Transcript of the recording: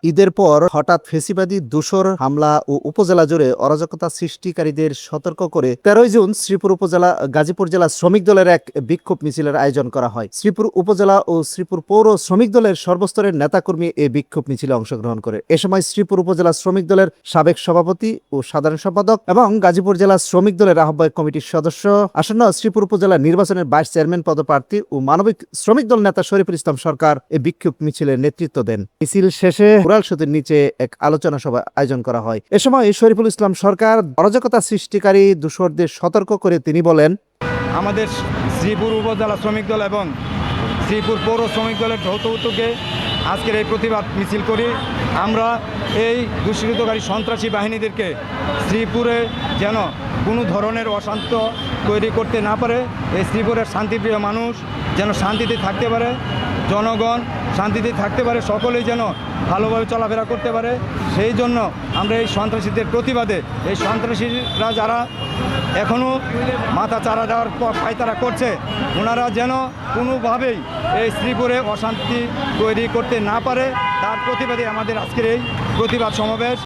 ঈদের পর হঠাৎ ফেসিবাদী দূষর হামলা ও উপজেলা জুড়ে অরাজকতা সৃষ্টিকারীদের সতর্ক করে 13 জুন শ্রীপুর উপজেলা গাজীপুর জেলা শ্রমিক দলের এক বিক্ষোভ মিছিলের আয়োজন করা হয়। শ্রীপুর উপজেলা ও শ্রীপুর পৌর শ্রমিক দলের সর্বস্তরের নেতাকর্মী এই বিক্ষোভ মিছিলে অংশগ্রহণ করে। এ সময় শ্রীপুর উপজেলা শ্রমিক দলের সাবেক সভাপতি ও সাধারণ সম্পাদক এবং গাজীপুর জেলা শ্রমিক দলের আহ্বায়ক কমিটির সদস্য, আসন্ন শ্রীপুর উপজেলা নির্বাচনের ভাইস চেয়ারম্যান পদপ্রার্থী ও মানবিক শ্রমিক দল নেতা শরীফুল ইসলাম সরকার এই বিক্ষোভ মিছিলের নেতৃত্ব দেন। মিছিল শেষে উড়াল সেতুর নিচে এক আলোচনা সভা আয়োজন করা হয়। এ সময় শরীফুল ইসলাম সরকার অরাজকতা সৃষ্টিকারী দূষরদের সতর্ক করে তিনি বলেন, আমাদের শ্রীপুর উপজেলা শ্রমিক দল এবং শ্রীপুর পৌর শ্রমিক দলের যৌথ উদ্যোগে আজকের এই প্রতিবাদ মিছিল করি। আমরা এই দুষ্কৃতকারী সন্ত্রাসী বাহিনীদেরকে শ্রীপুরে যেন কোনো ধরনের অশান্ত তৈরি করতে না পারে, এই শ্রীপুরের শান্তিপ্রিয় মানুষ যেন শান্তিতে থাকতে পারে, জনগণ শান্তিতে থাকতে পারে, সকলেই যেন ভালোভাবে চলাফেরা করতে পারে। সেই জন্য আমরা এই সন্ত্রাসীদের প্রতিবাদে, এই সন্ত্রাসীরা যারা এখনও মাথা চারা দেওয়ার পায়তারা করছে, ওনারা যেন কোনোভাবেই এই শ্রীপুরে অশান্তি তৈরি করতে না পারে, তার প্রতিবাদে আমাদের আজকের এই প্রতিবাদ সমাবেশ।